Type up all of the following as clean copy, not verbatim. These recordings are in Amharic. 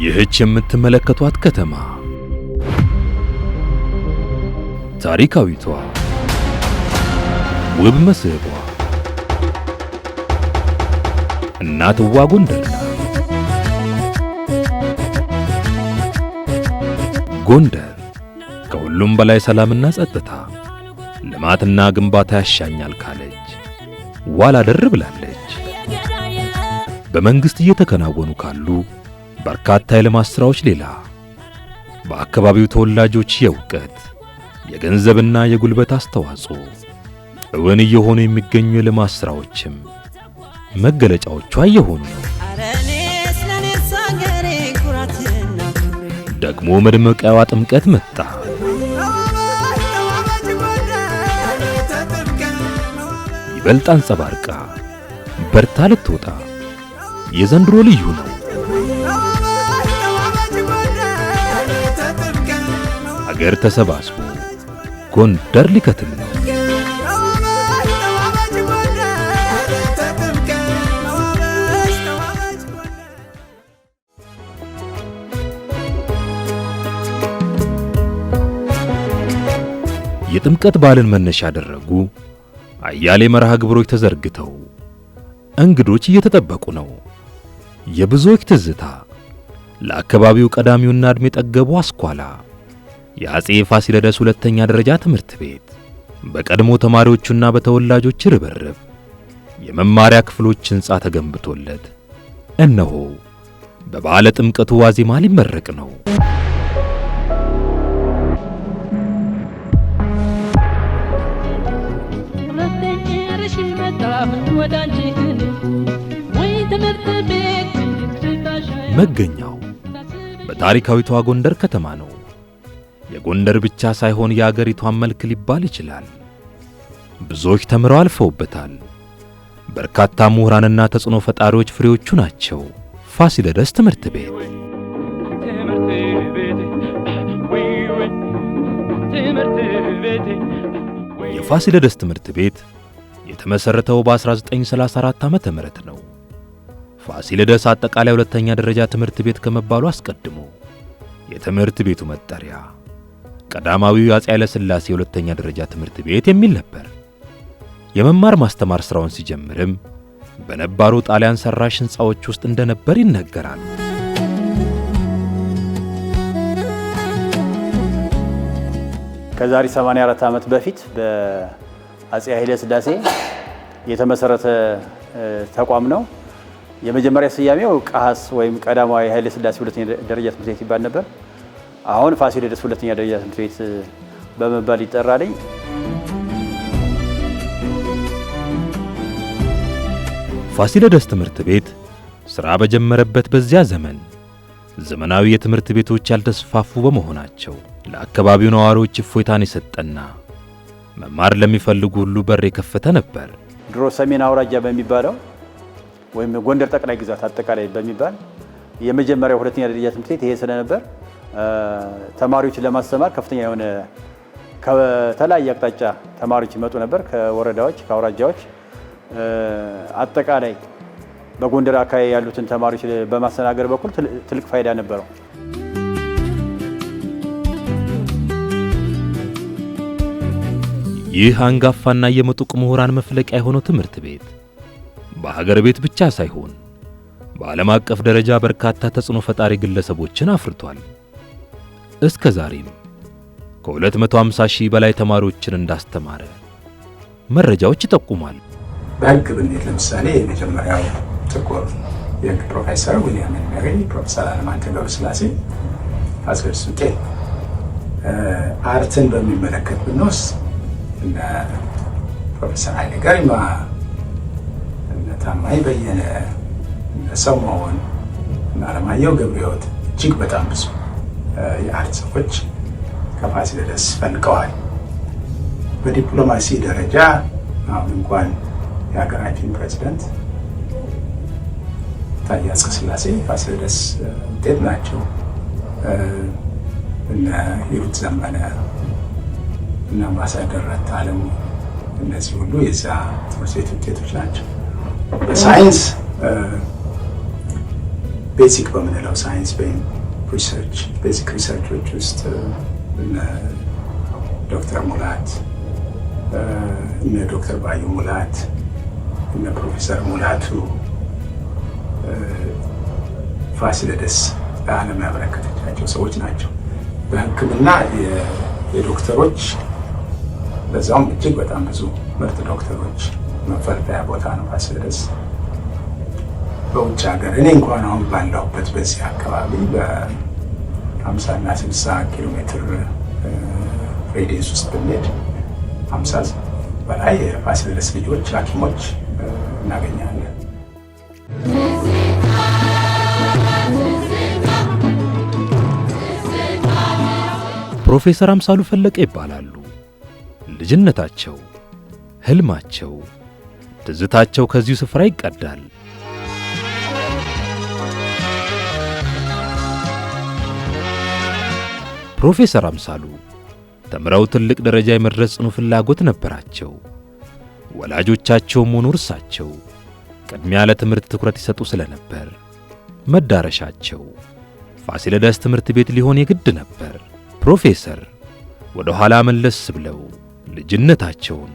ይህች የምትመለከቷት ከተማ ታሪካዊቷ ውብ መስህቧ እናትዋ ጎንደር ናት። ጎንደር ከሁሉም በላይ ሰላምና ጸጥታ፣ ልማትና ግንባታ ያሻኛል ካለች ዋላ ደር ብላለች። በመንግስት እየተከናወኑ ካሉ በርካታ የልማት ሥራዎች ሌላ በአካባቢው ተወላጆች የእውቀት የገንዘብና የጉልበት አስተዋጽኦ እውን እየሆኑ የሚገኙ የልማት ሥራዎችም መገለጫዎቿ እየሆኑ ነው። ደግሞ መድመቂያዋ ጥምቀት መጣ። ይበልጥ አንጸባርቃ በርታ ልትወጣ የዘንድሮ ልዩ ነው። አገር ተሰባስቦ ጎንደር ሊከትም ነው። የጥምቀት በዓልን መነሻ ያደረጉ አያሌ መርሃ ግብሮች ተዘርግተው እንግዶች እየተጠበቁ ነው። የብዙዎች ትዝታ ለአካባቢው ቀዳሚውና ዕድሜ ጠገቡ አስኳላ የአጼ ፋሲለደስ ሁለተኛ ደረጃ ትምህርት ቤት በቀድሞ ተማሪዎቹና በተወላጆች ርብርብ የመማሪያ ክፍሎች ሕንጻ ተገንብቶለት እነሆ በበዓለ ጥምቀቱ ዋዜማ ሊመረቅ ነው። መገኛው በታሪካዊቷ ጎንደር ከተማ ነው። የጎንደር ብቻ ሳይሆን የአገሪቷን መልክ ሊባል ይችላል። ብዙዎች ተምረው አልፈውበታል። በርካታ ምሁራንና ተጽዕኖ ፈጣሪዎች ፍሬዎቹ ናቸው። ፋሲለደስ ትምህርት ቤት የፋሲለደስ ትምህርት ቤት የተመሰረተው በ1934 ዓመተ ምህረት ነው። ፋሲለደስ አጠቃላይ ሁለተኛ ደረጃ ትምህርት ቤት ከመባሉ አስቀድሞ የትምህርት ቤቱ መጠሪያ ቀዳማዊው አፄ ኃይለ ሥላሴ ሁለተኛ ደረጃ ትምህርት ቤት የሚል ነበር። የመማር ማስተማር ሥራውን ሲጀምርም በነባሩ ጣሊያን ሰራሽ ሕንጻዎች ውስጥ እንደነበር ይነገራል። ከዛሬ 84 ዓመት በፊት በአፄ ኃይለ ሥላሴ የተመሰረተ ተቋም ነው። የመጀመሪያ ስያሜው ቃስ ወይም ቀዳማዊ ኃይለ ሥላሴ ሁለተኛ ደረጃ ትምህርት ቤት ይባል ነበር። አሁን ፋሲለደስ ሁለተኛ ደረጃ ትምህርት ቤት በመባል ይጠራል። ፋሲለደስ ትምህርት ቤት ሥራ በጀመረበት በዚያ ዘመን ዘመናዊ የትምህርት ቤቶች ያልተስፋፉ በመሆናቸው ለአካባቢው ነዋሪዎች እፎይታን የሰጠና መማር ለሚፈልጉ ሁሉ በር የከፈተ ነበር። ድሮ ሰሜን አውራጃ በሚባለው ወይም ጎንደር ጠቅላይ ግዛት አጠቃላይ በሚባል የመጀመሪያው ሁለተኛ ደረጃ ትምህርት ቤት ይሄ ስለነበር ተማሪዎችን ለማስተማር ከፍተኛ የሆነ ከተለያየ አቅጣጫ ተማሪዎች ይመጡ ነበር። ከወረዳዎች፣ ከአውራጃዎች አጠቃላይ በጎንደር አካባቢ ያሉትን ተማሪዎች በማስተናገድ በኩል ትልቅ ፋይዳ ነበረው። ይህ አንጋፋና የምጡቅ ምሁራን መፍለቂያ የሆነው ትምህርት ቤት በሀገር ቤት ብቻ ሳይሆን በዓለም አቀፍ ደረጃ በርካታ ተጽዕኖ ፈጣሪ ግለሰቦችን አፍርቷል። እስከ ዛሬም ከ250 ሺህ በላይ ተማሪዎችን እንዳስተማረ መረጃዎች ይጠቁማሉ። በሕግ ብንሄድ ለምሳሌ የመጀመሪያው ጥቁር የሕግ ፕሮፌሰር ዊሊያም ሜሪ፣ ፕሮፌሰር አለማየሁ ገብረስላሴ፣ ፋሲለደስ ውጤት። አርትን በሚመለከት ብንወስድ እነ ፕሮፌሰር ኃይሌ ገሪማ፣ እነ ታማኝ በየነ፣ እነ ሰሞን፣ እነ አለማየሁ ገብረሕይወት እጅግ በጣም ብዙ የአርት ሰዎች ከፋሲለደስ ፈልቀዋል። በዲፕሎማሲ ደረጃ አሁን እንኳን የሀገራችን ፕሬዝዳንት ታዬ አጽቀሥላሴ ፋሲለደስ ውጤት ናቸው። እነ ሂሩት ዘመነ እና አምባሳደር ረታ አለሙ እነዚህ ሁሉ የዛ ትምህርት ቤት ውጤቶች ናቸው። በሳይንስ ቤዚክ በምንለው ሳይንስ ወይም ሪሰርች ቤዚክ ሪሰርቾች ውስጥ እነ ዶክተር ሙላት እነ ዶክተር ባዩ ሙላት እነ ፕሮፌሰር ሙላቱ ፋሲለደስ ለዓለም ያበረከተቻቸው ሰዎች ናቸው። በሕክምና የዶክተሮች በዛውም እጅግ በጣም ብዙ ምርጥ ዶክተሮች መፈልፈያ ቦታ ነው ፋሲለደስ። በውጭ ሀገር እኔ እንኳን አሁን ባለሁበት በዚህ አካባቢ በ50 እና 60 ኪሎ ሜትር ሬዲየስ ውስጥ ብንሄድ 50 በላይ የፋሲለደስ ልጆች ሐኪሞች እናገኛለን። ፕሮፌሰር አምሳሉ ፈለቀ ይባላሉ። ልጅነታቸው፣ ህልማቸው፣ ትዝታቸው ከዚሁ ስፍራ ይቀዳል። ፕሮፌሰር አምሳሉ ተምረው ትልቅ ደረጃ የመድረስ ጽኑ ፍላጎት ነበራቸው። ወላጆቻቸውም ሆኑ እርሳቸው ቅድሚያ ለትምህርት ትኩረት ይሰጡ ስለነበር መዳረሻቸው ፋሲለደስ ትምህርት ቤት ሊሆን የግድ ነበር። ፕሮፌሰር ወደ ኋላ መለስ ብለው ልጅነታቸውን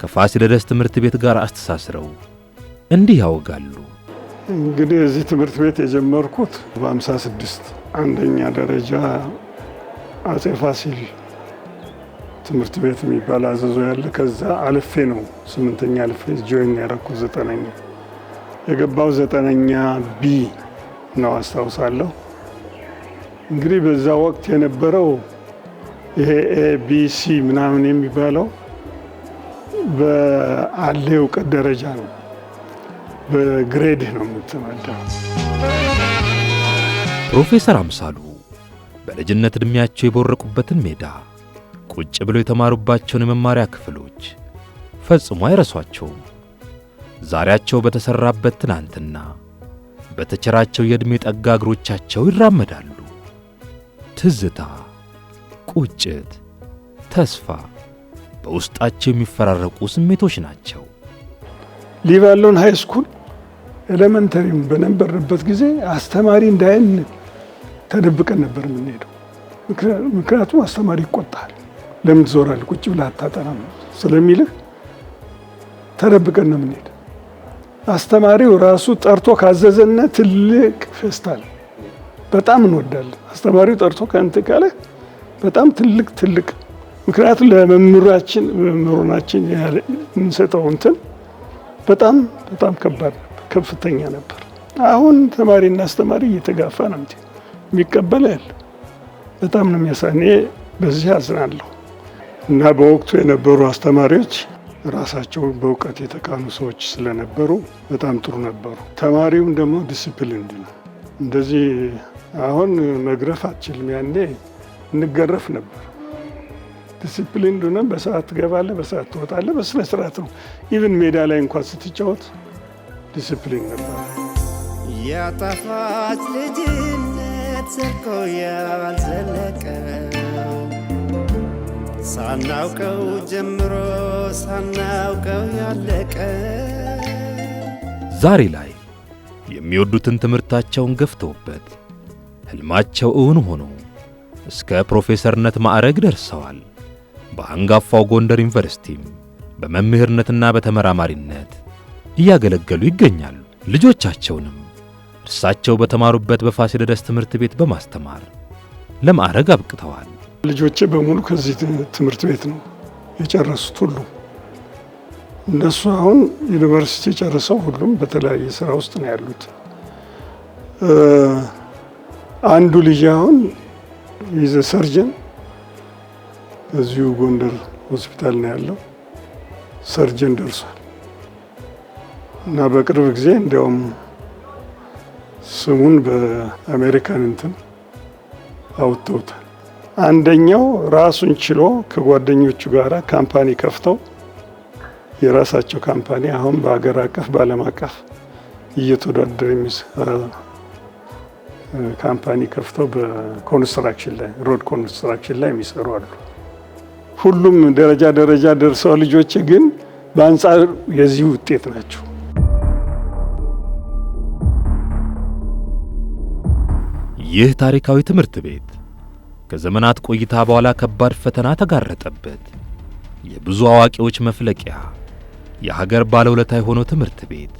ከፋሲለደስ ትምህርት ቤት ጋር አስተሳስረው እንዲህ ያወጋሉ። እንግዲህ እዚህ ትምህርት ቤት የጀመርኩት በ56 አንደኛ ደረጃ አጼ ፋሲል ትምህርት ቤት የሚባል አዘዞ ያለ፣ ከዛ አልፌ ነው 8ኛ አልፌ ጆይን ያደረኩት 9ኛ የገባው 9ኛ ቢ ነው አስታውሳለሁ። እንግዲህ በዛ ወቅት የነበረው ይሄ ኤቢሲ ምናምን የሚባለው በአለ እውቀት ደረጃ ነው፣ በግሬድ ነው የምትመደው። ፕሮፌሰር አምሳሉ በልጅነት ዕድሜያቸው የቦረቁበትን ሜዳ ቁጭ ብለው የተማሩባቸውን የመማሪያ ክፍሎች ፈጽሞ አይረሷቸውም። ዛሬያቸው በተሰራበት ትናንትና በተቸራቸው የዕድሜ ጠጋ እግሮቻቸው ይራመዳሉ። ትዝታ፣ ቁጭት፣ ተስፋ በውስጣቸው የሚፈራረቁ ስሜቶች ናቸው። ሊባሎን ሃይ ስኩል ኤሌመንተሪም በነበርንበት ጊዜ አስተማሪ እንዳይን ተደብቀን ነበር የምንሄደው። ምክንያቱም አስተማሪ ይቆጣል። ለምን ትዞራለህ ቁጭ ብለህ አታጠናም ስለሚልህ ተደብቀን ነው የምንሄደው። አስተማሪው ራሱ ጠርቶ ካዘዘነ ትልቅ ፌስታል በጣም እንወዳለን። አስተማሪው ጠርቶ ከአንተ ካለ በጣም ትልቅ ምክንያቱም ለመምህራችን የምንሰጠው እንትን በጣም ከባድ ነበር፣ ከፍተኛ ነበር። አሁን ተማሪና አስተማሪ እየተጋፋ ነው የሚቀበል ያለ በጣም ነው የሚያሳኔ። በዚህ አዝናለሁ። እና በወቅቱ የነበሩ አስተማሪዎች ራሳቸው በእውቀት የተካኑ ሰዎች ስለነበሩ በጣም ጥሩ ነበሩ። ተማሪውም ደግሞ ዲሲፕሊን ነው። እንደዚህ አሁን መግረፍ አትችልም። ያኔ እንገረፍ ነበር። ዲሲፕሊን ሆነ በሰዓት ትገባለህ፣ በሰዓት ትወጣለህ፣ በስነ ስርዓት ነው። ኢቭን ሜዳ ላይ እንኳን ስትጫወት ዲሲፕሊን ነበር። ያጣፋጭ ልጅነት ዘልቆ ያልዘለቀ ሳናውቀው ጀምሮ ሳናውቀው ያለቀ ዛሬ ላይ የሚወዱትን ትምህርታቸውን ገፍተውበት ሕልማቸው እውን ሆኖ እስከ ፕሮፌሰርነት ማዕረግ ደርሰዋል። በአንጋፋው ጎንደር ዩኒቨርሲቲም በመምህርነትና በተመራማሪነት እያገለገሉ ይገኛሉ። ልጆቻቸውንም እርሳቸው በተማሩበት በፋሲለደስ ትምህርት ቤት በማስተማር ለማዕረግ አብቅተዋል። ልጆቼ በሙሉ ከዚህ ትምህርት ቤት ነው የጨረሱት። ሁሉም እነሱ አሁን ዩኒቨርሲቲ ጨርሰው ሁሉም በተለያየ ስራ ውስጥ ነው ያሉት። አንዱ ልጅ አሁን ይዘ ሰርጀን እዚሁ ጎንደር ሆስፒታል ነው ያለው፣ ሰርጀን ደርሷል። እና በቅርብ ጊዜ እንዲያውም ስሙን በአሜሪካን እንትን አውጥተውታል። አንደኛው ራሱን ችሎ ከጓደኞቹ ጋር ካምፓኒ ከፍተው የራሳቸው ካምፓኒ አሁን በአገር አቀፍ በዓለም አቀፍ እየተወዳደረ የሚሰራ ካምፓኒ ከፍተው በኮንስትራክሽን ላይ ሮድ ኮንስትራክሽን ላይ የሚሰሩ አሉ። ሁሉም ደረጃ ደርሰው ልጆች ግን በአንጻር የዚህ ውጤት ናቸው። ይህ ታሪካዊ ትምህርት ቤት ከዘመናት ቆይታ በኋላ ከባድ ፈተና ተጋረጠበት። የብዙ አዋቂዎች መፍለቂያ፣ የሀገር ባለውለታ የሆነው ትምህርት ቤት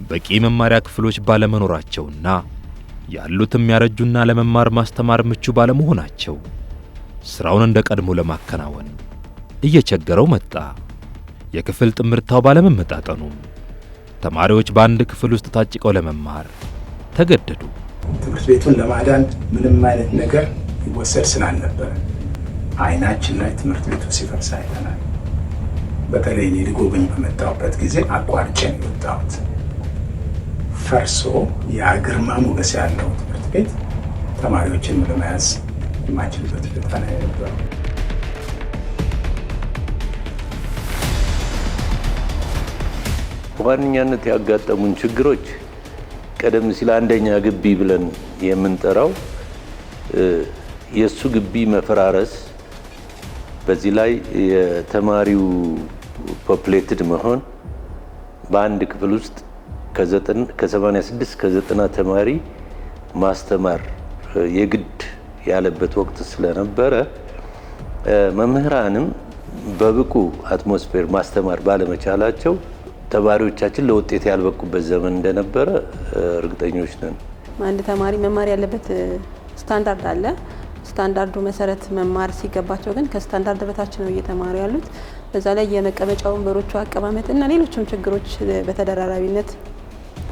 በቂ መማሪያ ክፍሎች ባለመኖራቸውና ያሉትም ያረጁና ለመማር ማስተማር ምቹ ባለመሆናቸው ስራውን እንደ ቀድሞ ለማከናወን እየቸገረው መጣ። የክፍል ጥምርታው ባለመመጣጠኑም ተማሪዎች በአንድ ክፍል ውስጥ ታጭቀው ለመማር ተገደዱ። ትምህርት ቤቱን ለማዳን ምንም አይነት ነገር ይወሰድ ስላልነበረ አይናችን ላይ ትምህርት ቤቱ ሲፈርስ አይተናል። በተለይ እኔ ልጎበኝ በመጣሁበት ጊዜ አቋርጬ ነው የወጣሁት። ፈርሶ የግርማ ሞገስ ያለው ትምህርት ቤት ተማሪዎችን ለመያዝ የማይችልበት ሁኔታ ላይ ነበር። በዋነኛነት ያጋጠሙን ችግሮች ቀደም ሲል አንደኛ ግቢ ብለን የምንጠራው የሱ ግቢ መፈራረስ፣ በዚህ ላይ የተማሪው ፖፕሌትድ መሆን፣ በአንድ ክፍል ውስጥ ከ86 እስከ 90 ተማሪ ማስተማር የግድ ያለበት ወቅት ስለነበረ መምህራንም በብቁ አትሞስፌር ማስተማር ባለመቻላቸው ተማሪዎቻችን ለውጤት ያልበቁበት ዘመን እንደነበረ እርግጠኞች ነን። አንድ ተማሪ መማር ያለበት ስታንዳርድ አለ። ስታንዳርዱ መሰረት መማር ሲገባቸው ግን ከስታንዳርድ በታች ነው እየተማሩ ያሉት። በዛ ላይ የመቀመጫ ወንበሮቹ አቀማመጥ እና ሌሎችም ችግሮች በተደራራቢነት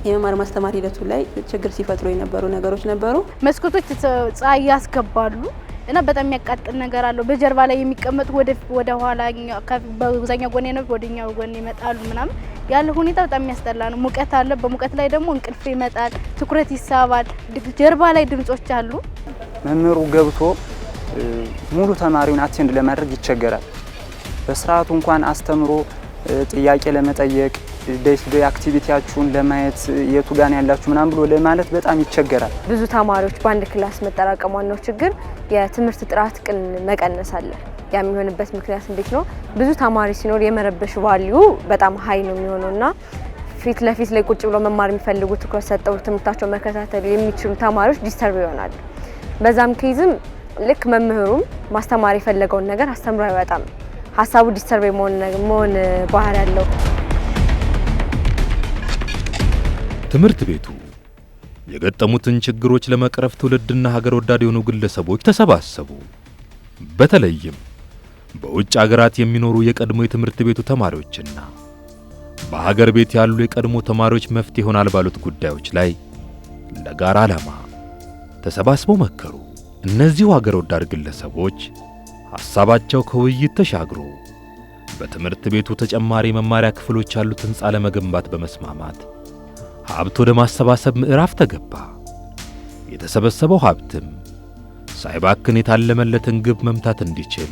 የመማር ማስተማር ሂደቱ ላይ ችግር ሲፈጥሩ የነበሩ ነገሮች ነበሩ። መስኮቶች ፀሐይ ያስገባሉ እና በጣም የሚያቃጥል ነገር አለው። በጀርባ ላይ የሚቀመጡ ወደ ኋላ በዛኛው ጎን ነው ወደኛው ጎን ይመጣሉ ምናምን ያለ ሁኔታ በጣም የሚያስጠላ ነው። ሙቀት አለ። በሙቀት ላይ ደግሞ እንቅልፍ ይመጣል፣ ትኩረት ይሳባል። ጀርባ ላይ ድምጾች አሉ። መምህሩ ገብቶ ሙሉ ተማሪውን አቴንድ ለማድረግ ይቸገራል። በስርዓቱ እንኳን አስተምሮ ጥያቄ ለመጠየቅ ዴይ አክቲቪቲያችሁን ለማየት የቱ ጋር ያላችሁ ምናምን ብሎ ለማለት በጣም ይቸገራል። ብዙ ተማሪዎች በአንድ ክላስ መጠራቀም ዋናው ችግር የትምህርት ጥራት ቅን መቀነስ አለ። ያ የሚሆንበት ምክንያት እንዴት ነው? ብዙ ተማሪ ሲኖር የመረበሽ ቫልዩ በጣም ሀይ ነው የሚሆነውና ፊት ለፊት ላይ ቁጭ ብሎ መማር የሚፈልጉ ትኩረት ሰጠው ትምህርታቸው መከታተል የሚችሉ ተማሪዎች ዲስተርብ ይሆናሉ። በዛም ኬዝም ልክ መምህሩም ማስተማር የፈለገውን ነገር አስተምሮ አይወጣም። ሀሳቡ ዲስተርብ መሆን ባህሪ ያለው ትምህርት ቤቱ የገጠሙትን ችግሮች ለመቅረፍ ትውልድና ሀገር ወዳድ የሆኑ ግለሰቦች ተሰባሰቡ። በተለይም በውጭ ሀገራት የሚኖሩ የቀድሞ የትምህርት ቤቱ ተማሪዎችና በሀገር ቤት ያሉ የቀድሞ ተማሪዎች መፍትሄ ይሆናል ባሉት ጉዳዮች ላይ ለጋራ ዓላማ ተሰባስበው መከሩ። እነዚሁ ሀገር ወዳድ ግለሰቦች ሐሳባቸው ከውይይት ተሻግሮ በትምህርት ቤቱ ተጨማሪ መማሪያ ክፍሎች ያሉት ሕንፃ ለመገንባት በመስማማት ሀብት ወደ ማሰባሰብ ምዕራፍ ተገባ። የተሰበሰበው ሀብትም ሳይባክን የታለመለትን ግብ መምታት እንዲችል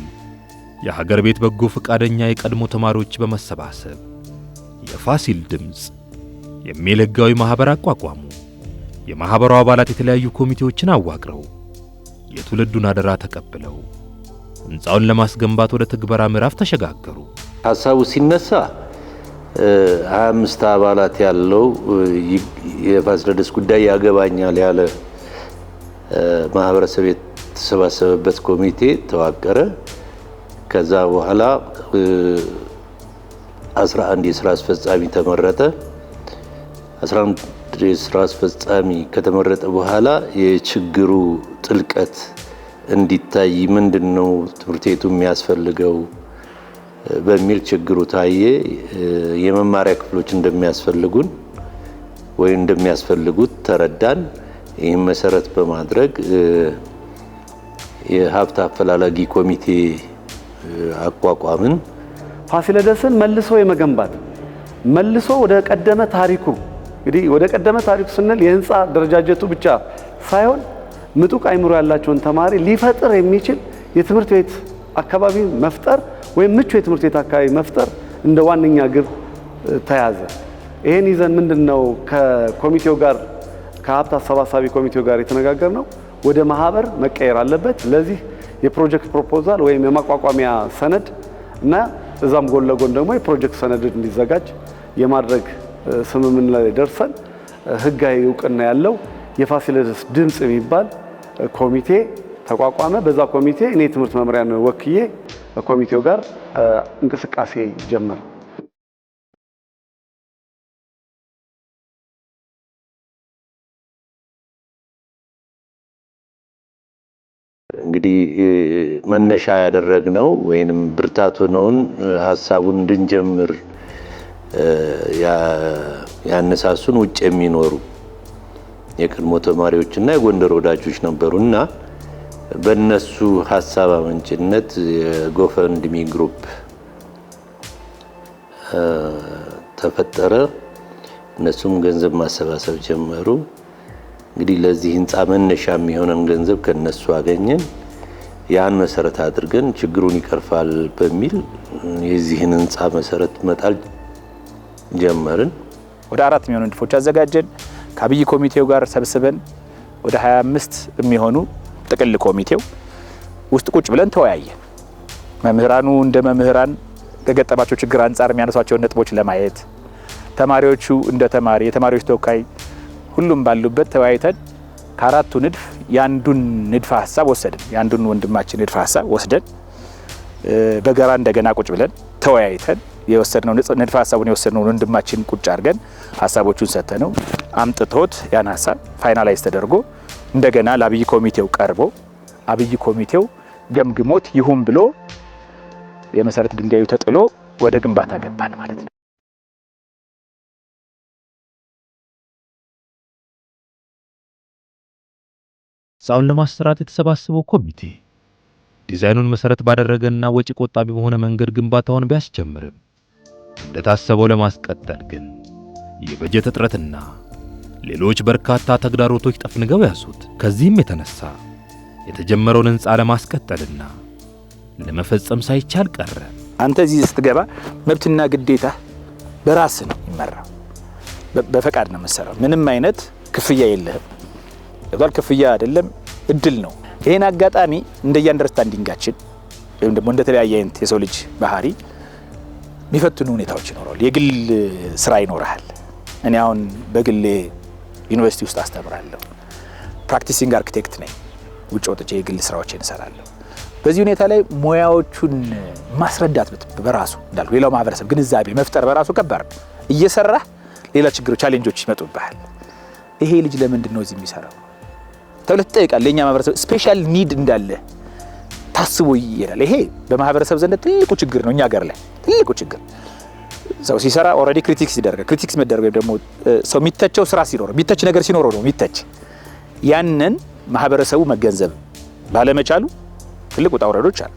የሀገር ቤት በጎ ፈቃደኛ የቀድሞ ተማሪዎች በመሰባሰብ የፋሲል ድምፅ የሚል ሕጋዊ ማኅበር አቋቋሙ። የማኅበሩ አባላት የተለያዩ ኮሚቴዎችን አዋቅረው የትውልዱን አደራ ተቀብለው ሕንፃውን ለማስገንባት ወደ ትግበራ ምዕራፍ ተሸጋገሩ። ሐሳቡ ሲነሳ 25 አባላት ያለው የፋሲለደስ ጉዳይ ያገባኛል ያለ ማህበረሰብ የተሰባሰበበት ኮሚቴ ተዋቀረ። ከዛ በኋላ 11 የሥራ አስፈጻሚ ተመረጠ። 11 የሥራ አስፈጻሚ ከተመረጠ በኋላ የችግሩ ጥልቀት እንዲታይ ምንድነው ትምህርት ቤቱ የሚያስፈልገው በሚል ችግሩ ታየ። የመማሪያ ክፍሎች እንደሚያስፈልጉን ወይ እንደሚያስፈልጉት ተረዳን። ይህን መሰረት በማድረግ የሀብት አፈላላጊ ኮሚቴ አቋቋምን። ፋሲለደስን መልሶ የመገንባት መልሶ ወደ ቀደመ ታሪኩ እንግዲህ ወደ ቀደመ ታሪኩ ስንል የህንፃ ደረጃጀቱ ብቻ ሳይሆን ምጡቅ አይምሮ ያላቸውን ተማሪ ሊፈጥር የሚችል የትምህርት ቤት አካባቢ መፍጠር ወይም ምቹ የትምህርት ቤት አካባቢ መፍጠር እንደ ዋነኛ ግብ ተያዘ። ይሄን ይዘን ምንድነው ከኮሚቴው ጋር ከሀብት አሰባሳቢ ኮሚቴው ጋር የተነጋገርነው ወደ ማህበር መቀየር አለበት። ለዚህ የፕሮጀክት ፕሮፖዛል ወይም የማቋቋሚያ ሰነድ እና እዛም ጎን ለጎን ደግሞ የፕሮጀክት ሰነድ እንዲዘጋጅ የማድረግ ስምምነት ላይ ደርሰን ህጋዊ እውቅና ያለው የፋሲለደስ ድምፅ የሚባል ኮሚቴ ተቋቋመ። በዛ ኮሚቴ እኔ ትምህርት መምሪያን ወክዬ በኮሚቴው ጋር እንቅስቃሴ ጀመረ። እንግዲህ መነሻ ያደረግነው ወይንም ብርታት ሆነውን ሀሳቡን እንድንጀምር ያነሳሱን ውጭ የሚኖሩ የቀድሞ ተማሪዎችና የጎንደር ወዳጆች ነበሩና በእነሱ ሀሳብ አመንጭነት የጎፈንድሚ ግሩፕ ተፈጠረ። እነሱም ገንዘብ ማሰባሰብ ጀመሩ። እንግዲህ ለዚህ ህንፃ መነሻ የሚሆነን ገንዘብ ከነሱ አገኘን። ያን መሰረት አድርገን ችግሩን ይቀርፋል በሚል የዚህን ህንፃ መሰረት መጣል ጀመርን። ወደ 4 የሚሆኑ ንድፎች አዘጋጀን። ከአብይ ኮሚቴው ጋር ሰብስበን ወደ 25 የሚሆኑ ጥቅል ኮሚቴው ውስጥ ቁጭ ብለን ተወያየን። መምህራኑ እንደ መምህራን ከገጠማቸው ችግር አንጻር የሚያነሷቸውን ነጥቦች ለማየት፣ ተማሪዎቹ እንደ ተማሪ የተማሪዎች ተወካይ ሁሉም ባሉበት ተወያይተን ከአራቱ ንድፍ ያንዱን ንድፈ ሀሳብ ወሰድን። ያንዱን ወንድማችን ንድፈ ሀሳብ ወስደን በጋራ እንደገና ቁጭ ብለን ተወያይተን የወሰድነው ንድፈ ሀሳቡን የወሰድነው ወንድማችን ቁጭ አድርገን ሀሳቦቹን ሰተነው አምጥቶት ያን ሀሳብ ፋይናላይዝ ተደርጎ እንደገና ለአብይ ኮሚቴው ቀርቦ አብይ ኮሚቴው ገምግሞት ይሁን ብሎ የመሰረት ድንጋዩ ተጥሎ ወደ ግንባታ ገባን ማለት ነው። ህንፃውን ለማሰራት የተሰባሰበው ኮሚቴ ዲዛይኑን መሰረት ባደረገና ወጪ ቆጣቢ በሆነ መንገድ ግንባታውን ቢያስጀምርም እንደታሰበው ለማስቀጠል ግን የበጀት እጥረትና ሌሎች በርካታ ተግዳሮቶች ጠፍንገው ያዙት። ከዚህም የተነሳ የተጀመረውን ህንፃ ለማስቀጠልና ለመፈጸም ሳይቻል ቀረ። አንተ እዚህ ስትገባ መብትና ግዴታ በራስ ነው የሚመራው። በፈቃድ ነው የምትሰራው። ምንም አይነት ክፍያ የለህም። ለባል ክፍያ አይደለም፣ እድል ነው። ይሄን አጋጣሚ እንደየ አንደርስታንዲንጋችን ወይም ደግሞ እንደተለያየ አይነት የሰው ልጅ ባህሪ የሚፈትኑ ሁኔታዎች ይኖራሉ። የግል ስራ ይኖርሃል። እኔ አሁን በግሌ ዩኒቨርሲቲ ውስጥ አስተምራለሁ። ፕራክቲሲንግ አርኪቴክት ነኝ። ውጭ ወጥቼ የግል ስራዎችን እሰራለሁ። በዚህ ሁኔታ ላይ ሙያዎቹን ማስረዳት በራሱ እንዳልኩ ሌላው ማህበረሰብ ግንዛቤ መፍጠር በራሱ ከባድ ነው። እየሰራህ ሌላ ችግሮች ቻሌንጆች ይመጡብሃል። ይሄ ልጅ ለምንድን ነው እዚህ የሚሰራው ተብለህ ትጠይቃለህ። የኛ ማህበረሰብ ስፔሻል ኒድ እንዳለ ታስቦ ይሄዳል። ይሄ በማህበረሰብ ዘንድ ትልቁ ችግር ነው። እኛ ሀገር ላይ ትልቁ ችግር ሰው ሲሰራ ኦልሬዲ ክሪቲክስ ይደረጋል። ክሪቲክስ መደረግ ወይም ደግሞ ሰው የሚተቸው ስራ ሲኖር የሚተች ነገር ሲኖረው ነው የሚተች። ያንን ማህበረሰቡ መገንዘብ ባለመቻሉ ትልቅ ውጣ ውረዶች አሉ።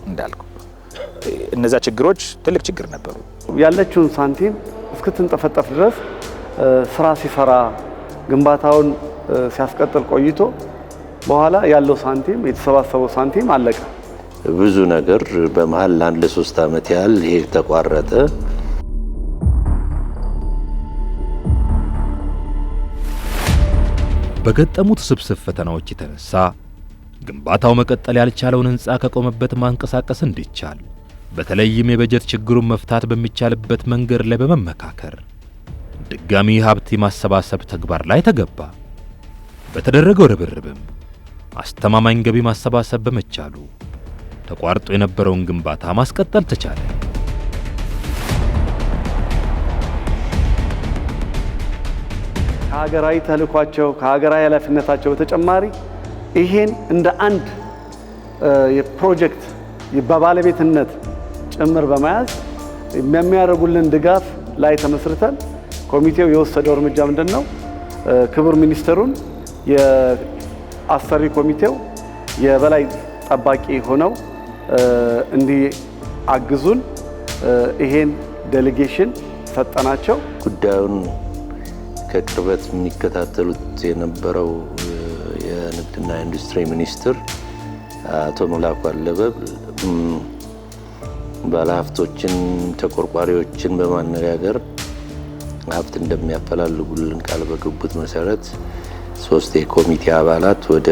እንዳልኩ እነዛ ችግሮች ትልቅ ችግር ነበሩ። ያለችውን ሳንቲም እስክትንጠፈጠፍ ድረስ ስራ ሲሰራ ግንባታውን ሲያስቀጥል ቆይቶ በኋላ ያለው ሳንቲም የተሰባሰበው ሳንቲም አለቀ። ብዙ ነገር በመሃል ለአንድ ለ3 ዓመት ያህል ይሄ ተቋረጠ። በገጠሙት ስብስብ ፈተናዎች የተነሳ ግንባታው መቀጠል ያልቻለውን ህንፃ ከቆመበት ማንቀሳቀስ እንዲቻል በተለይም የበጀት ችግሩን መፍታት በሚቻልበት መንገድ ላይ በመመካከር ድጋሚ ሀብት ማሰባሰብ ተግባር ላይ ተገባ። በተደረገው ርብርብም አስተማማኝ ገቢ ማሰባሰብ በመቻሉ ተቋርጦ የነበረውን ግንባታ ማስቀጠል ተቻለ። ከሀገራዊ ተልዕኳቸው ከሀገራዊ ኃላፊነታቸው በተጨማሪ ይሄን እንደ አንድ የፕሮጀክት በባለቤትነት ጭምር በመያዝ የሚያደርጉልን ድጋፍ ላይ ተመስርተን ኮሚቴው የወሰደው እርምጃ ምንድነው? ክቡር ሚኒስትሩን የአሰሪ ኮሚቴው የበላይ ጠባቂ ሆነው እንዲያግዙን ይሄን ዴሌጌሽን ሰጠናቸው። ጉዳዩን ከቅርበት የሚከታተሉት የነበረው የንግድና ኢንዱስትሪ ሚኒስትር አቶ መላኩ አለበብ ባለሀብቶችን፣ ተቆርቋሪዎችን በማነጋገር ሀብት እንደሚያፈላልጉልን ቃል በገቡት መሰረት 3 የኮሚቴ አባላት ወደ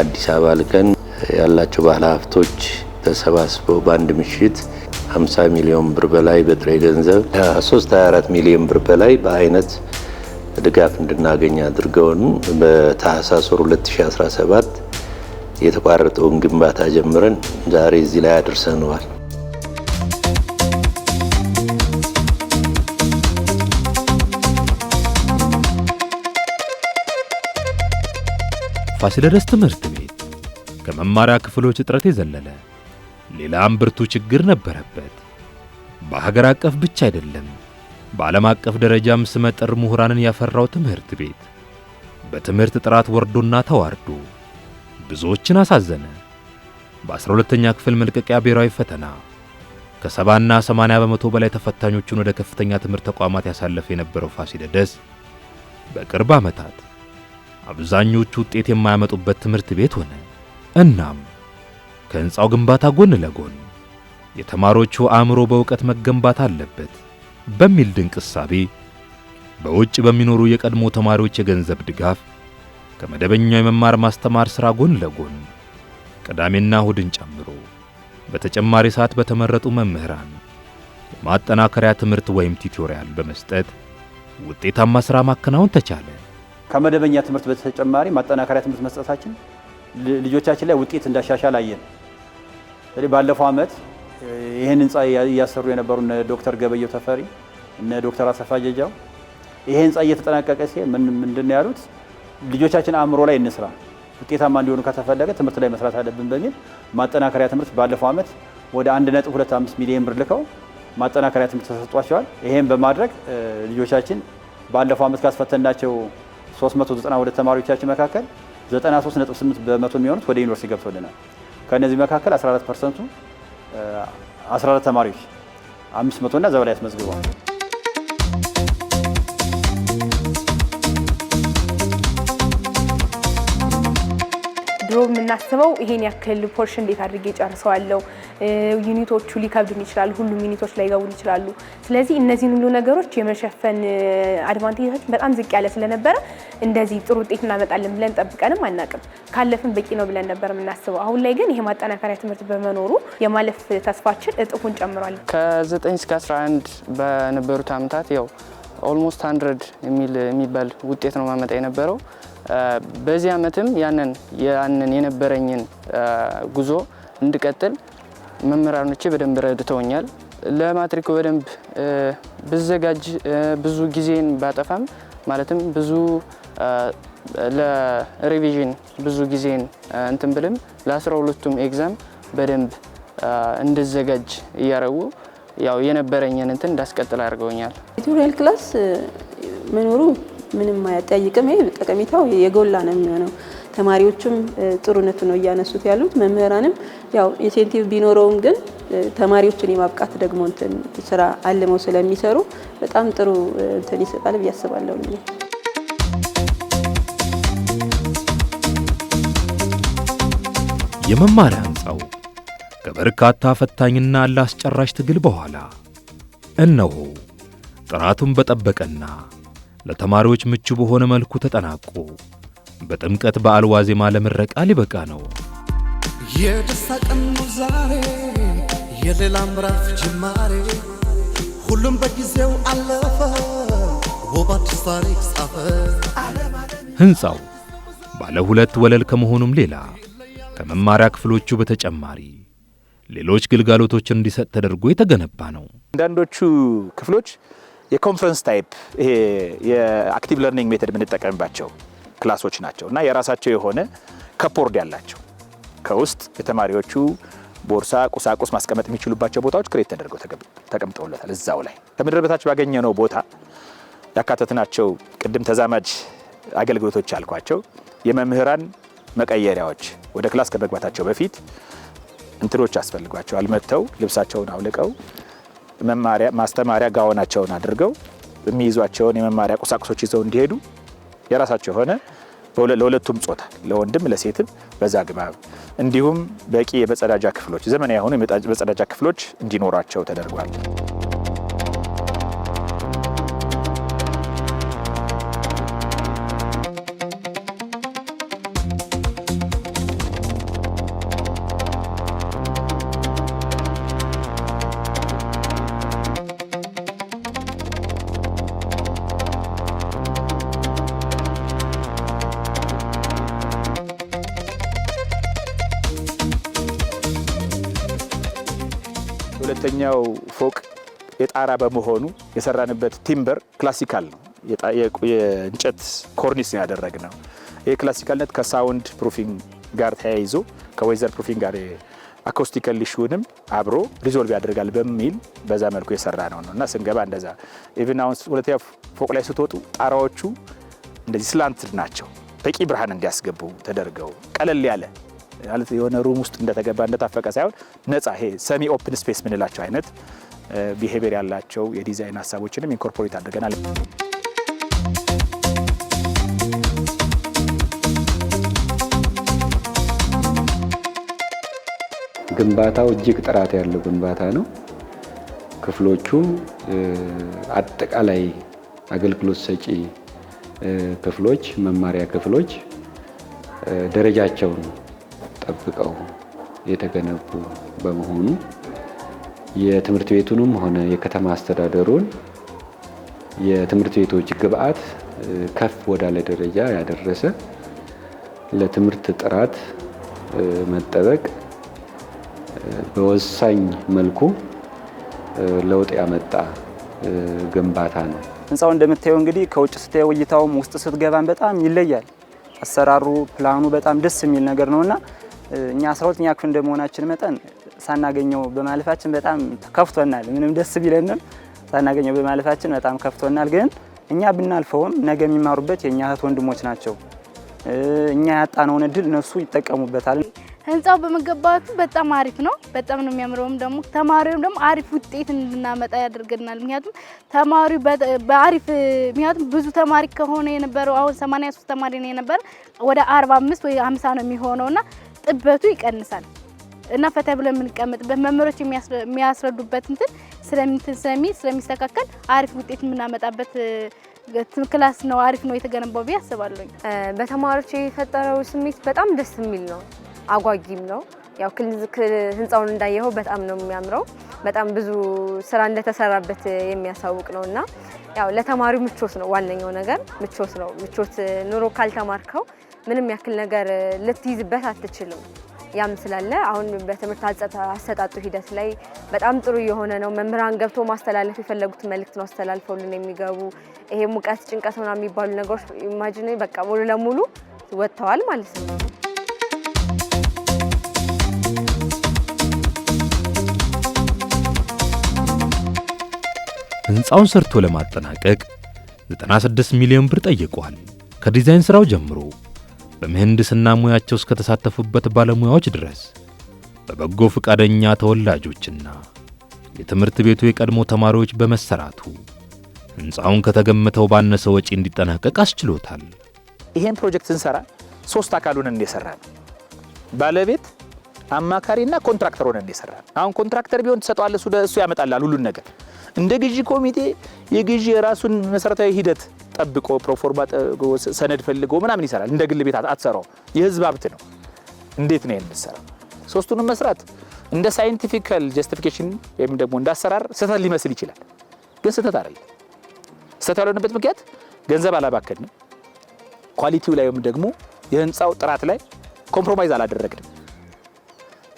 አዲስ አበባ ልከን ያላቸው ባለሀብቶች ተሰባስበው በአንድ ምሽት 50 ሚሊዮን ብር በላይ በጥሬ ገንዘብ 24 ሚሊዮን ብር በላይ በአይነት ድጋፍ እንድናገኝ አድርገውን በታህሳስ 2017 የተቋረጠውን ግንባታ ጀምረን ዛሬ እዚህ ላይ አድርሰነዋል። ፋሲለደስ ትምህርት ቤት ከመማሪያ ክፍሎች እጥረት የዘለለ ሌላም ብርቱ ችግር ነበረበት። በሀገር አቀፍ ብቻ አይደለም፣ በዓለም አቀፍ ደረጃም ስመጥር ምሁራንን ያፈራው ትምህርት ቤት በትምህርት ጥራት ወርዶና ተዋርዶ ብዙዎችን አሳዘነ። በ12ኛ ክፍል መልቀቂያ ብሔራዊ ፈተና ከ70 እና 80 በመቶ በላይ ተፈታኞቹን ወደ ከፍተኛ ትምህርት ተቋማት ያሳለፈ የነበረው ፋሲለደስ በቅርብ ዓመታት አብዛኞቹ ውጤት የማያመጡበት ትምህርት ቤት ሆነ። እናም ከሕንፃው ግንባታ ጎን ለጎን የተማሪዎቹ አእምሮ በእውቀት መገንባት አለበት በሚል ድንቅ እሳቤ በውጭ በሚኖሩ የቀድሞ ተማሪዎች የገንዘብ ድጋፍ ከመደበኛው የመማር ማስተማር ሥራ ጎን ለጎን ቅዳሜና እሁድን ጨምሮ በተጨማሪ ሰዓት በተመረጡ መምህራን የማጠናከሪያ ትምህርት ወይም ቲዩቶሪያል በመስጠት ውጤታማ ሥራ ማከናወን ተቻለ። ከመደበኛ ትምህርት በተጨማሪ ማጠናከሪያ ትምህርት መስጠታችን ልጆቻችን ላይ ውጤት እንዳሻሻል አየን። ስለዚህ ባለፈው ዓመት ይህን ህንፃ እያሰሩ የነበሩ እነ ዶክተር ገበየው ተፈሪ እነ ዶክተር አሰፋ ጀጃው ይሄ ህንፃ እየተጠናቀቀ ሲል ምንድነው ያሉት? ልጆቻችን አእምሮ ላይ እንስራ፣ ውጤታማ እንዲሆኑ ከተፈለገ ትምህርት ላይ መስራት አለብን በሚል ማጠናከሪያ ትምህርት ባለፈው ዓመት ወደ 1.25 ሚሊዮን ብር ልከው ማጠናከሪያ ትምህርት ተሰጥቷቸዋል። ይሄን በማድረግ ልጆቻችን ባለፈው ዓመት ካስፈተናቸው 392 ተማሪዎቻችን መካከል 93.8 በመቶ የሚሆኑት ወደ ዩኒቨርሲቲ ገብተውልናል። ከነዚህ መካከል 14% 14 ተማሪዎች 500 እና ዘበላይ ያስመዝግበዋል። ድሮ የምናስበው ይሄን ያክል ፖርሽን እንዴት አድርጌ ጨርሰዋለሁ፣ ዩኒቶቹ ሊከብዱን ይችላሉ፣ ሁሉም ዩኒቶች ላይ ገቡን ይችላሉ። ስለዚህ እነዚህን ሁሉ ነገሮች የመሸፈን አድቫንቴጃችን በጣም ዝቅ ያለ ስለነበረ እንደዚህ ጥሩ ውጤት እናመጣለን ብለን ጠብቀንም አናቅም። ካለፍን በቂ ነው ብለን ነበር የምናስበው። አሁን ላይ ግን ይሄ ማጠናከሪያ ትምህርት በመኖሩ የማለፍ ተስፋችን እጥፉን ጨምሯል። ከ9 እስከ 11 በነበሩት ዓመታት ያው ኦልሞስት 100 የሚባል ውጤት ነው ማመጣ የነበረው። በዚህ ዓመትም ያንን የነበረኝን ጉዞ እንድቀጥል መምህራኖቼ በደንብ ረድተውኛል። ለማትሪኩ በደንብ ብዘጋጅ ብዙ ጊዜን ባጠፋም ማለትም ብዙ ለሪቪዥን ብዙ ጊዜን እንትን ብልም ለ12ቱም ኤግዛም በደንብ እንድዘጋጅ እያረጉ ያው የነበረኝን እንትን እንዳስቀጥል አድርገውኛል። ቲዩቶሪያል ክላስ መኖሩ ምንም አያጠያይቅም። ይሄ ጠቀሜታው የጎላ ነው የሚሆነው። ተማሪዎችም ጥሩነቱ ነው እያነሱት ያሉት። መምህራንም ያው ኢንሴንቲቭ ቢኖረውም ግን ተማሪዎችን የማብቃት ደግሞ እንትን ስራ አልመው ስለሚሰሩ በጣም ጥሩ እንትን ይሰጣል ብዬ አስባለሁ። የመማሪያ ህንፃው ከበርካታ ፈታኝና አላስጨራሽ ትግል በኋላ እነሆ ጥራቱን በጠበቀና ለተማሪዎች ምቹ በሆነ መልኩ ተጠናቆ በጥምቀት በዓል ዋዜማ ለምረቃ ሊበቃ ነው። የደስታ ቀን ነው ዛሬ፣ የሌላ ምዕራፍ ጅማሬ፣ ሁሉም በጊዜው አለፈ፣ ውብ አዲስ ታሪክ ጻፈ። ህንፃው ባለ 2 ወለል ከመሆኑም ሌላ ከመማሪያ ክፍሎቹ በተጨማሪ ሌሎች ግልጋሎቶችን እንዲሰጥ ተደርጎ የተገነባ ነው። አንዳንዶቹ ክፍሎች የኮንፈረንስ ታይፕ ይሄ የአክቲቭ ለርኒንግ ሜተድ የምንጠቀምባቸው ክላሶች ናቸው እና የራሳቸው የሆነ ከፖርድ ያላቸው ከውስጥ የተማሪዎቹ ቦርሳ፣ ቁሳቁስ ማስቀመጥ የሚችሉባቸው ቦታዎች ክሬት ተደርገው ተቀምጠውለታል። እዛው ላይ ከምድር በታች ባገኘነው ቦታ ያካተትናቸው ቅድም ተዛማጅ አገልግሎቶች ያልኳቸው የመምህራን መቀየሪያዎች ወደ ክላስ ከመግባታቸው በፊት እንትሮች ያስፈልጓቸዋል። መጥተው ልብሳቸውን አውልቀው ማስተማሪያ ጋውናቸውን አድርገው የሚይዟቸውን የመማሪያ ቁሳቁሶች ይዘው እንዲሄዱ የራሳቸው የሆነ ለሁለቱም ጾታ ለወንድም ለሴትም በዛ ግባብ እንዲሁም በቂ የመጸዳጃ ክፍሎች ዘመናዊ የሆኑ የመጸዳጃ ክፍሎች እንዲኖራቸው ተደርጓል። ሁለተኛው ፎቅ የጣራ በመሆኑ የሰራንበት ቲምበር ክላሲካል ነው። የእንጨት ኮርኒስ ነው ያደረግነው። ይህ ክላሲካልነት ከሳውንድ ፕሩፊንግ ጋር ተያይዞ ከዌዘር ፕሩፊንግ ጋር አኮስቲካል ኢሹንም አብሮ ሪዞልቭ ያደርጋል በሚል በዛ መልኩ የሰራ ነው እና ስንገባ እንደዛ ኢቭን አሁን ሁለተኛ ፎቅ ላይ ስትወጡ ጣራዎቹ እንደዚህ ስላንት ናቸው። በቂ ብርሃን እንዲያስገቡ ተደርገው ቀለል ያለ ማለት የሆነ ሩም ውስጥ እንደተገባ እንደታፈቀ ሳይሆን ነፃ ይሄ ሰሚ ኦፕን ስፔስ ምንላቸው አይነት ቢሄቪየር ያላቸው የዲዛይን ሀሳቦችንም ኢንኮርፖሬት አድርገናል። ግንባታው እጅግ ጥራት ያለው ግንባታ ነው። ክፍሎቹ አጠቃላይ አገልግሎት ሰጪ ክፍሎች፣ መማሪያ ክፍሎች ደረጃቸውን ጠብቀው የተገነቡ በመሆኑ የትምህርት ቤቱንም ሆነ የከተማ አስተዳደሩን የትምህርት ቤቶች ግብዓት ከፍ ወዳለ ደረጃ ያደረሰ ለትምህርት ጥራት መጠበቅ በወሳኝ መልኩ ለውጥ ያመጣ ግንባታ ነው። ህንፃው እንደምታየው እንግዲህ ከውጭ ስታየው እይታውም ውስጥ ስትገባን በጣም ይለያል። አሰራሩ ፕላኑ በጣም ደስ የሚል ነገር ነውና እኛ 12ኛ ክፍል እንደመሆናችን መጠን ሳናገኘው በማለፋችን በጣም ከፍቶናል። ምንም ደስ ቢለንም ሳናገኘው በማለፋችን በጣም ከፍቶናል። ግን እኛ ብናልፈውም ነገ የሚማሩበት የኛ እህት ወንድሞች ናቸው። እኛ ያጣነውን እድል እነሱ ይጠቀሙበታል። ህንፃው በመገንባቱ በጣም አሪፍ ነው። በጣም ነው የሚያምረውም ደግሞ ተማሪውም ደግሞ አሪፍ ውጤት እንድናመጣ ያደርገናል። ምክንያቱም ተማሪው በአሪፍ ምክንያቱም ብዙ ተማሪ ከሆነ የነበረው አሁን 83 ተማሪ ነው የነበረ ወደ 45 ወይ 50 ነው የሚሆነውና ጥበቱ ይቀንሳል እና ፈታ ብለን የምንቀመጥበት መምህሮች የሚያስረዱበት ስለሚስተካከል አሪፍ ውጤት የምናመጣበት ክላስ ነው። አሪፍ ነው የተገነባው ብዬ አስባለሁ። በተማሪዎች የፈጠረው ስሜት በጣም ደስ የሚል ነው፣ አጓጊም ነው። ያው ህንፃውን እንዳየኸው በጣም ነው የሚያምረው። በጣም ብዙ ስራ እንደተሰራበት የሚያሳውቅ ነውና ያው ለተማሪው ምቾት ነው ዋነኛው ነገር፣ ምቾት ነው። ምቾት ኑሮ ካልተማርከው ምንም ያክል ነገር ልትይዝበት አትችልም። ያም ስላለ አሁን በትምህርት አሰጣጡ ሂደት ላይ በጣም ጥሩ የሆነ ነው። መምህራን ገብቶ ማስተላለፍ የፈለጉት መልእክት ነው አስተላልፈውልን የሚገቡ። ይሄ ሙቀት፣ ጭንቀት ሆና የሚባሉ ነገሮች ኢማጂን በቃ ሙሉ ለሙሉ ወጥተዋል ማለት ነው። ህንፃውን ሰርቶ ለማጠናቀቅ 96 ሚሊዮን ብር ጠይቋል። ከዲዛይን ስራው ጀምሮ በምህንድስና ሙያቸው እስከተሳተፉበት ባለሙያዎች ድረስ በበጎ ፈቃደኛ ተወላጆችና የትምህርት ቤቱ የቀድሞ ተማሪዎች በመሰራቱ ህንፃውን ከተገመተው ባነሰ ወጪ እንዲጠናቀቅ አስችሎታል። ይሄን ፕሮጀክት ስንሰራ 3 አካሉን እንደሰራ ነው። ባለቤት፣ አማካሪና ኮንትራክተር ሆነን እንደሰራ ነው። አሁን ኮንትራክተር ቢሆን ተሰጧል፣ እሱ ያመጣላል ሁሉን ነገር። እንደ ግዢ ኮሚቴ የግዢ የራሱን መሰረታዊ ሂደት ጠብቆ ፕሮፎርማ ሰነድ ፈልጎ ምናምን ይሰራል። እንደ ግል ቤት አትሰራው፣ የህዝብ ሀብት ነው። እንዴት ነው የምንሰራው? ሶስቱንም መስራት እንደ ሳይንቲፊካል ጀስቲፊኬሽን ወይም ደግሞ እንዳሰራር ስህተት ሊመስል ይችላል፣ ግን ስህተት አይደለም። ስህተት ያልሆነበት ምክንያት ገንዘብ አላባከንም፣ ኳሊቲው ላይም ደግሞ የህንፃው ጥራት ላይ ኮምፕሮማይዝ አላደረግንም።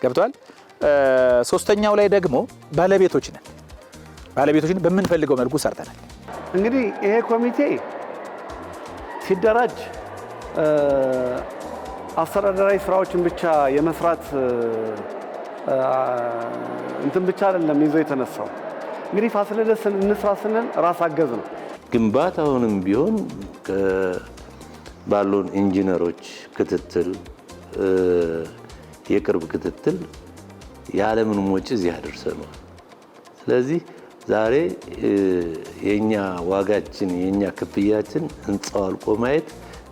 ገብቷል። ሶስተኛው ላይ ደግሞ ባለቤቶችን በምንፈልገው መልኩ ሰርተናል። እንግዲህ ይሄ ኮሚቴ ሲደራጅ አስተዳደራዊ ስራዎችን ብቻ የመስራት እንትን ብቻ አይደለም ይዞ የተነሳው። እንግዲህ ፋሲለደስን እንስራ ስንል ራስ አገዝ ነው። ግንባታውንም ቢሆን ባሉን ኢንጂነሮች ክትትል፣ የቅርብ ክትትል ያለምንም ወጪ እዚህ አደረሰናል። ስለዚህ ዛሬ የኛ ዋጋችን የኛ ክፍያችን ህንፃው አልቆ ማየት፣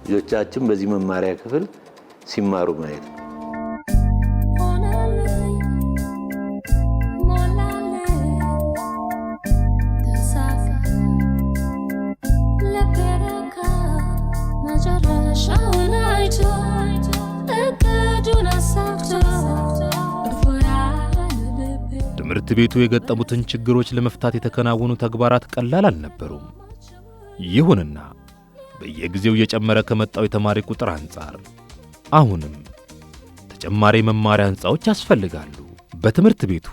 ልጆቻችን በዚህ መማሪያ ክፍል ሲማሩ ማየት ነው። ትምህርት ቤቱ የገጠሙትን ችግሮች ለመፍታት የተከናወኑ ተግባራት ቀላል አልነበሩም። ይሁንና በየጊዜው እየጨመረ ከመጣው የተማሪ ቁጥር አንጻር አሁንም ተጨማሪ መማሪያ ህንፃዎች ያስፈልጋሉ። በትምህርት ቤቱ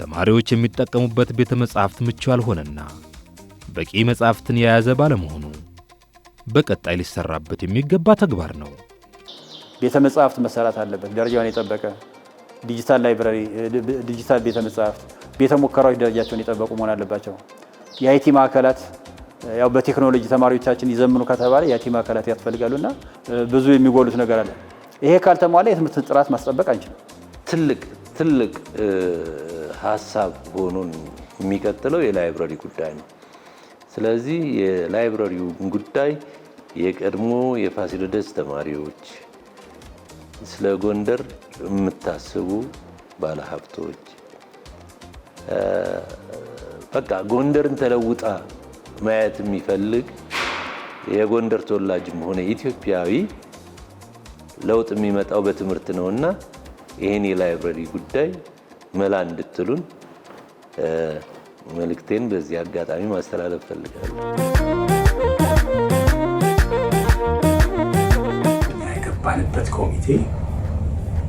ተማሪዎች የሚጠቀሙበት ቤተ መጻሕፍት ምቹ ያልሆነና በቂ መጻሕፍትን የያዘ ባለመሆኑ በቀጣይ ሊሰራበት የሚገባ ተግባር ነው። ቤተ መጻሕፍት መሰራት አለበት። ደረጃውን የጠበቀ ዲጂታል ላይብራሪ፣ ዲጂታል ቤተ መጻሕፍት፣ ቤተ ሙከራዎች ደረጃቸውን የጠበቁ መሆን አለባቸው። የአይቲ ማዕከላት ያው በቴክኖሎጂ ተማሪዎቻችን ይዘምኑ ከተባለ የአይቲ ማዕከላት ያስፈልጋሉና ብዙ የሚጎሉት ነገር አለ። ይሄ ካልተሟላ የትምህርት ጥራት ማስጠበቅ አንችልም። ትልቅ ሀሳብ ሆኖ የሚቀጥለው የላይብራሪ ጉዳይ ነው። ስለዚህ የላይብራሪው ጉዳይ የቀድሞ የፋሲለደስ ተማሪዎች፣ ስለ ጎንደር የምታስቡ ባለሀብቶች፣ በቃ ጎንደርን ተለውጣ ማየት የሚፈልግ የጎንደር ተወላጅም ሆነ ኢትዮጵያዊ ለውጥ የሚመጣው በትምህርት ነውና ይሄን የላይብራሪ ጉዳይ መላ እንድትሉን መልእክቴን በዚህ አጋጣሚ ማስተላለፍ ፈልጋለሁ። የገባንበት ኮሚቴ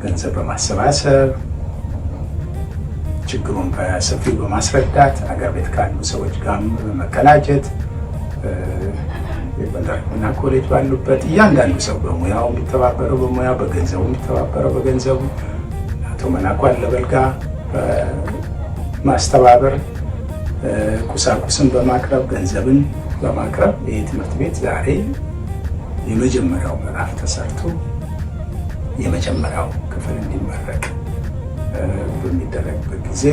ገንዘብ በማሰባሰብ ችግሩን በሰፊው በማስረዳት አገር ቤት ካሉ ሰዎች ጋር በመቀናጀት የጎንደር ሕክምና ኮሌጅ ባሉበት እያንዳንዱ ሰው በሙያው የሚተባበረው በሙያው፣ በገንዘቡ የሚተባበረው በገንዘቡ፣ አቶ መላኩ አለበል ጋር ማስተባበር፣ ቁሳቁስን በማቅረብ ገንዘብን በማቅረብ ይህ ትምህርት ቤት ዛሬ የመጀመሪያው ምዕራፍ ተሰርቶ የመጀመሪያው ክፍል እንዲመረቅ በሚደረግበት ጊዜ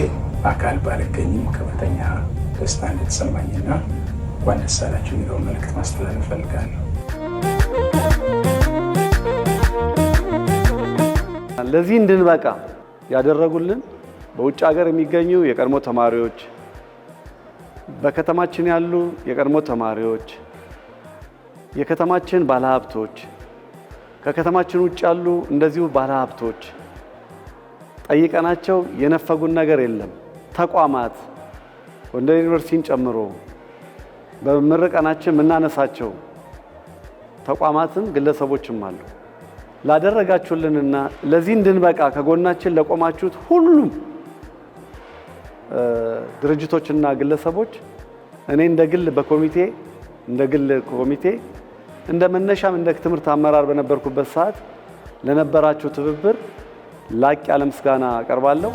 አካል ባልገኝም ከፍተኛ ደስታ እንደተሰማኝና እንኳን ደስ አላችሁ የሚለውን መልእክት ማስተላለፍ እፈልጋለሁ። ለዚህ እንድንበቃ ያደረጉልን በውጭ ሀገር የሚገኙ የቀድሞ ተማሪዎች፣ በከተማችን ያሉ የቀድሞ ተማሪዎች፣ የከተማችን ባለሀብቶች፣ ከከተማችን ውጭ ያሉ እንደዚሁ ባለሀብቶች ጠይቀናቸው የነፈጉን ነገር የለም። ተቋማት ጎንደር ዩኒቨርሲቲን ጨምሮ በምረቃናችን የምናነሳቸው ተቋማትም ግለሰቦችም አሉ። ላደረጋችሁልንና ለዚህ እንድንበቃ ከጎናችን ለቆማችሁት ሁሉም ድርጅቶችና ግለሰቦች እኔ እንደ ግል ኮሚቴ እንደ መነሻም እንደ ትምህርት አመራር በነበርኩበት ሰዓት ለነበራችሁ ትብብር ላቅ ያለ ምስጋና አቀርባለሁ።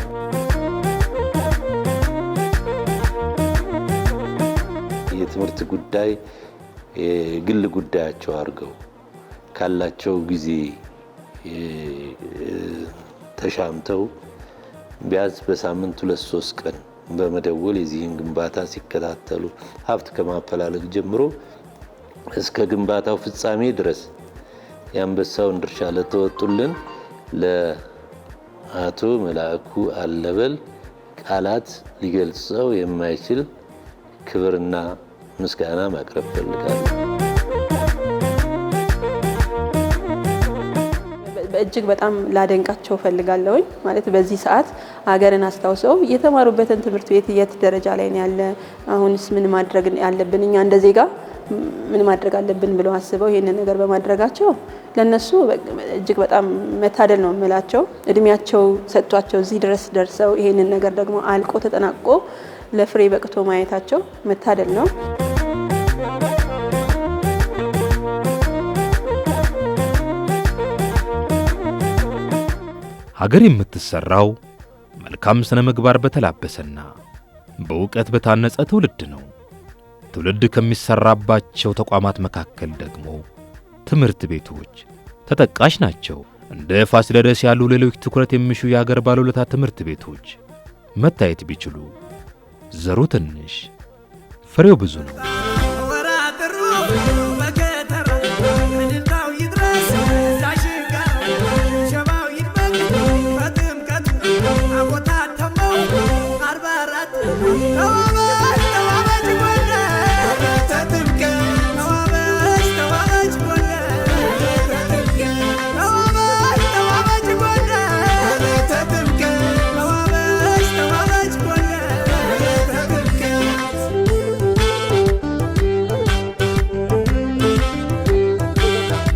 የትምህርት ጉዳይ የግል ጉዳያቸው አድርገው ካላቸው ጊዜ ተሻምተው ቢያንስ በሳምንት 2-3 ቀን በመደወል የዚህን ግንባታ ሲከታተሉ ሀብት ከማፈላለግ ጀምሮ እስከ ግንባታው ፍጻሜ ድረስ የአንበሳውን ድርሻ ለተወጡልን ለአቶ መላኩ አለበል ቃላት ሊገልጸው የማይችል ክብርና ምስጋና ማቅረብ ፈልጋለሁ። እጅግ በጣም ላደንቃቸው ፈልጋለሁኝ። ማለት በዚህ ሰዓት ሀገርን አስታውሰው የተማሩበትን ትምህርት ቤት የት ደረጃ ላይ ነው ያለ፣ አሁንስ ምን ማድረግ ያለብን እኛ እንደ ዜጋ ምን ማድረግ አለብን ብለው አስበው ይሄንን ነገር በማድረጋቸው ለነሱ እጅግ በጣም መታደል ነው የምላቸው። እድሜያቸው ሰጥቷቸው እዚህ ድረስ ደርሰው ይሄንን ነገር ደግሞ አልቆ ተጠናቆ ለፍሬ በቅቶ ማየታቸው መታደል ነው። ሀገር የምትሰራው መልካም ስነ ምግባር በተላበሰና በእውቀት በታነጸ ትውልድ ነው። ትውልድ ከሚሰራባቸው ተቋማት መካከል ደግሞ ትምህርት ቤቶች ተጠቃሽ ናቸው። እንደ ፋሲለደስ ያሉ ሌሎች ትኩረት የሚሹ የሀገር ባለውለታ ትምህርት ቤቶች መታየት ቢችሉ ዘሩ ትንሽ ፍሬው ብዙ ነው።